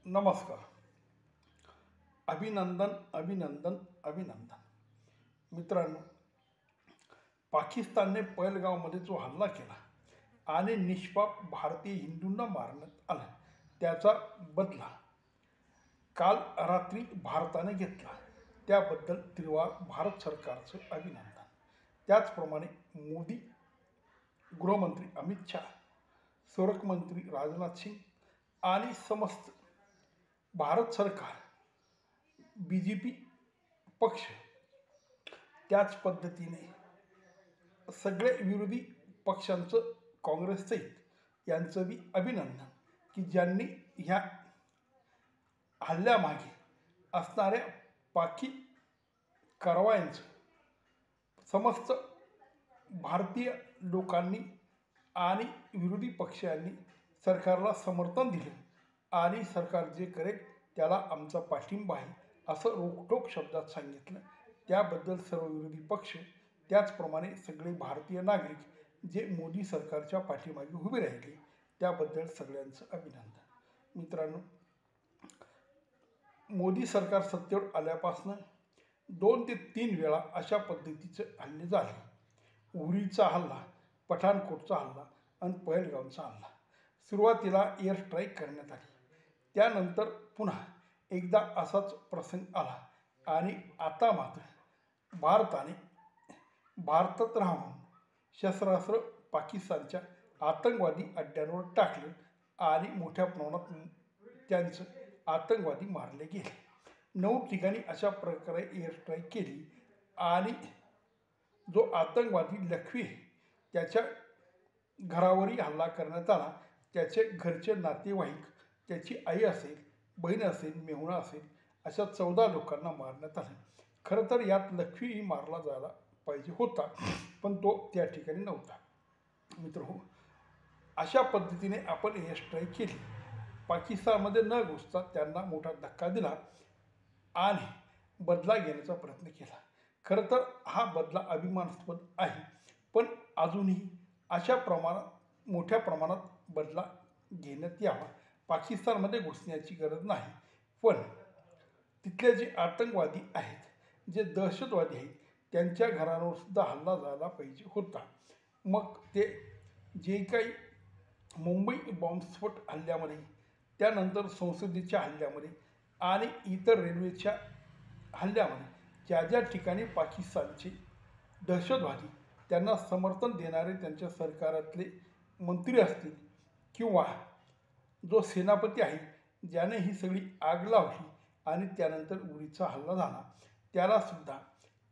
नमस्कार. अभिनंदन अभिनंदन अभिनंदन. मित्रांनो, पाकिस्तानने पहलगावमध्ये जो हल्ला केला आणि निष्पाप भारतीय हिंदूंना मारण्यात आलं, त्याचा बदला काल रात्री भारताने घेतला. त्याबद्दल त्रिवार भारत सरकारचं अभिनंदन. त्याचप्रमाणे मोदी, गृहमंत्री अमित शाह, संरक्षणमंत्री राजनाथ सिंग आणि समस्त भारत सरकार, BJP पक्ष, त्याच पद्धतीने सगळे विरोधी पक्षांचं, काँग्रेस सहित यांचं बी अभिनंदन की ज्यांनी ह्या हल्ल्यामागे असणाऱ्या पाकी कारवायांचं समस्त भारतीय लोकांनी आणि विरोधी पक्षांनी सरकारला समर्थन दिलं आणि सरकार जे करेल त्याला आमचा पाठिंबा आहे असं रोखठोक शब्दात सांगितलं. त्याबद्दल सर्व विरोधी पक्ष, त्याचप्रमाणे सगळे भारतीय नागरिक जे मोदी सरकारच्या पाठीमागे उभे राहिले, त्याबद्दल सगळ्यांचं अभिनंदन. मित्रांनो, मोदी सरकार सत्तेवर आल्यापासून 2 ते 3 वेळा अशा पद्धतीचे हल्ले झाले. उरीचा हल्ला, पठाणकोटचा हल्ला आणि पहलगामचा हल्ला. सुरुवातीला एअर स्ट्राईक करण्यात आली, त्यानंतर पुन्हा एकदा असाच प्रसंग आला आणि आता मात्र भारतात राहून शस्त्रास्त्र पाकिस्तानच्या आतंकवादी अड्ड्यांवर टाकलं आणि मोठ्या प्रमाणात त्यांचं आतंकवादी मारले गेले. 9 ठिकाणी अशा प्रकारे एअर स्ट्राईक केली आणि जो आतंकवादी लखवी आहे त्याच्या घरावरही हल्ला करण्यात आला. त्याचे घरचे नातेवाईक, त्याची आई असेल, बहीण असेल, मेहुणा असेल, अशा 14 लोकांना मारण्यात आले. खरं तर यात लखवीही मारला जायला पाहिजे होता, पण तो त्या ठिकाणी नव्हता. मित्रहो, अशा पद्धतीने आपण एअर स्ट्राईक केली. पाकिस्तानमध्ये न घुसता त्यांना मोठा धक्का दिला आणि बदला घेण्याचा प्रयत्न केला. खरं तर हा बदला अभिमानास्पद आहे, पण अजूनही अशा मोठ्या प्रमाणात बदला घेण्यात यावा. पाकिस्तानमध्ये घुसण्याची गरज नाही, पण तिथले जे आतंकवादी आहेत, जे दहशतवादी आहेत, त्यांच्या घरांवर सुद्धा हल्ला झाला पाहिजे होता. मग ते जे काही मुंबई बॉम्बस्फोट हल्ल्यामध्ये, त्यानंतर संसदेच्या हल्ल्यामध्ये आणि इतर रेल्वेच्या हल्ल्यामध्ये ज्या ज्या ठिकाणी पाकिस्तानचे दहशतवादी, त्यांना समर्थन देणारे त्यांच्या सरकारातले मंत्री असतील किंवा जो सेनापती आहे ज्याने ही सगळी आग लावली आणि त्यानंतर उरीचा हल्ला झाला, त्यालासुद्धा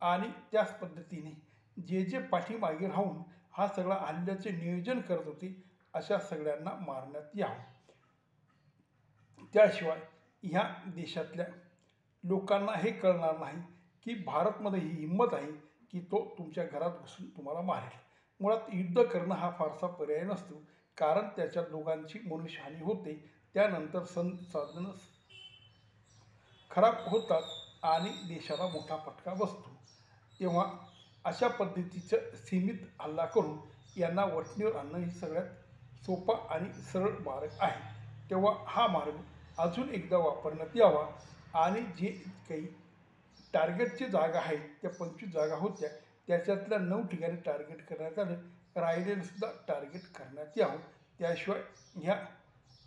आणि त्याच पद्धतीने जे पाठीमागे राहून हा सगळा हल्ल्याचे नियोजन करत होते, अशा सगळ्यांना मारण्यात यावं. त्याशिवाय ह्या देशातल्या लोकांना हे कळणार नाही की भारतमध्ये ही हिंमत आहे की तो तुमच्या घरात घुसून तुम्हाला मारेल. मुळात युद्ध करणं हा फारसा पर्याय नसतो, कारण त्याच्यात दोघांची मनुष्यहानी होते, त्यानंतर संसाधनं खराब होतात आणि देशाला मोठा फटका बसतो. तेव्हा अशा पद्धतीचं सीमित हल्ला करून यांना वठणीवर आणणं ही सगळ्यात सोपा आणि सरळ मार्ग आहे. तेव्हा हा मार्ग अजून एकदा वापरण्यात यावा आणि जे काही टार्गेटची जागा आहेत, त्या 25 जागा होत्या, त्याच्यातल्या 9 ठिकाणी टार्गेट करण्यात आलं. राहिलेलंसुद्धा टार्गेट करण्यात यावं. त्याशिवाय ह्या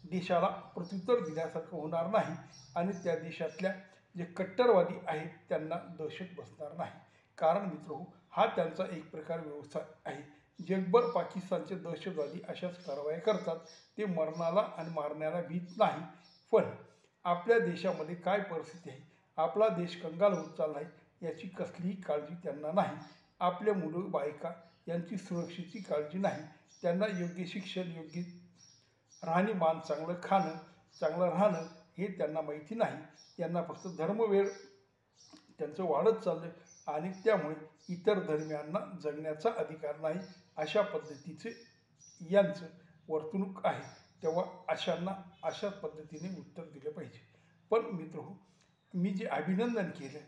देशाला प्रत्युत्तर दिल्यासारखं होणार नाही आणि त्या देशातल्या जे कट्टरवादी आहेत त्यांना दहशत बसणार नाही. कारण मित्रहो, हा त्यांचा एक प्रकार व्यवसाय आहे. जगभर पाकिस्तानचे दहशतवादी अशाच कारवाया करतात. ते मरणाला आणि मारण्याला भीत नाही. पण आपल्या देशामध्ये काय परिस्थिती आहे, आपला देश कंगाल होत चालला आहे, याची कसलीही काळजी त्यांना नाही. आपल्या मुलं बायका यांची सुरक्षेची काळजी नाही. त्यांना योग्य शिक्षण, योग्य राहणीमान, चांगलं खाणं, चांगलं राहणं हे त्यांना माहिती नाही. यांना फक्त धर्मवेळ त्यांचं वाढत चाललं आणि त्यामुळे इतर धर्मियांना जगण्याचा अधिकार नाही, अशा पद्धतीचे यांचं वर्तणूक आहे. तेव्हा अशांना अशाच पद्धतीने उत्तर दिलं पाहिजे. पण मित्रहो, मी जे अभिनंदन केलं,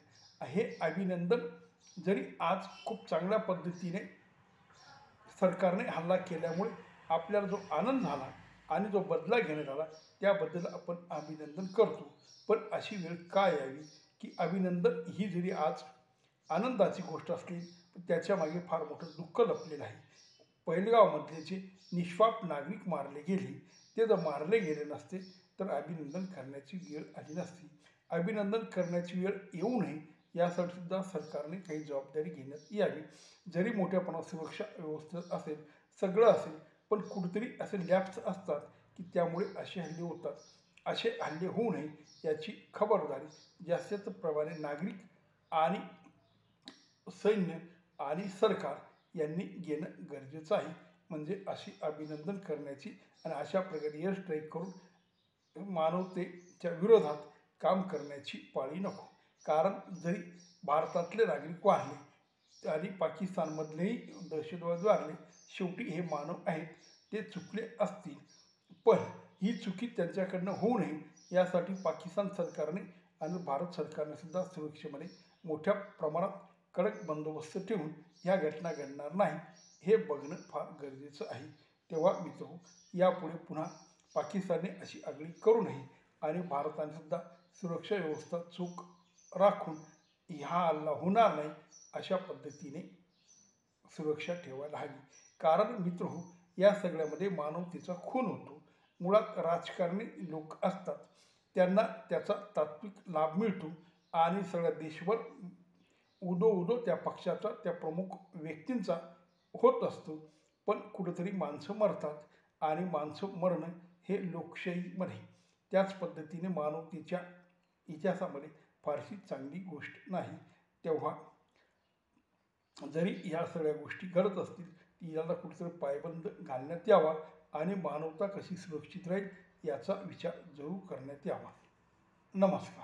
हे अभिनंदन जरी आज खूप चांगल्या पद्धतीने सरकारने हल्ला केल्यामुळे आपल्याला जो आनंद झाला आणि जो बदला घेण्यात आला, त्याबद्दल आपण अभिनंदन करतो. पण अशी वेळ का यावी की अभिनंदन ही जरी आज आनंदाची गोष्ट असली पण त्याच्यामागे फार मोठं दुःख लपलेलं आहे. पहिलगावमधले जे निष्पाप नागरिक मारले गेले, ते जर मारले गेले नसते तर अभिनंदन करण्याची वेळ आली नसती. अभिनंदन करण्याची वेळ येऊ नये यासाठी सुद्धा सरकारने काही जबाबदारी घेण्यात यावी. जरी मोठ्या प्रमाणात सुरक्षा व्यवस्था असेल, सगळं असेल, पण कुठेतरी असे लॅप्स असतात की त्यामुळे असे हल्ले होतात. असे हल्ले होऊ नये याची खबरदारी जास्त प्रमाणे नागरिक आणि सैन्य आणि सरकार यांनी घेणं गरजेचं आहे. म्हणजे अशी अभिनंदन करण्याची आणि अशा प्रकारे एअर स्ट्राईक करून मानवतेच्या विरोधात काम करण्याची पाळी नको. कारण जरी भारतातले नागरिक वारले आणि पाकिस्तानमधलेही दहशतवादी वारले, शेवटी हे मानव आहेत, ते चुकले असतील. पण ही चुकी त्यांच्याकडनं होऊ नये यासाठी पाकिस्तान सरकारने आणि भारत सरकारने सुद्धा सुरक्षेमध्ये मोठ्या प्रमाणात कडक बंदोबस्त ठेवून ह्या घटना घडणार नाही हे बघणं फार गरजेचं आहे. तेव्हा मित्रहो, यापुढे पुन्हा पाकिस्तानने अशी आगळी करू नये आणि भारताने सुद्धा सुरक्षा व्यवस्था चोख राखून हा हल्ला होणार नाही अशा पद्धतीने सुरक्षा ठेवायला हवी. कारण मित्रहो, या सगळ्यामध्ये मानवतेचा खून होतो. मुळात राजकारणी लोक असतात, त्यांना त्याचा तात्विक लाभ मिळतो आणि सगळ्या देशभर उदो त्या पक्षाचा, त्या प्रमुख व्यक्तींचा होत असतो. पण कुठेतरी माणसं मरतात आणि माणसं मरणं हे लोकशाहीमध्ये, त्याच पद्धतीने मानवतेच्या इतिहासामध्ये फारशी चांगली गोष्ट नाही. तेव्हा जरी ह्या सगळ्या गोष्टी घडत असतील ती याला कुठेतरी पायबंद घालण्यात यावा आणि मानवता कशी सुरक्षित राहील याचा विचार जरूर करण्यात यावा. नमस्कार.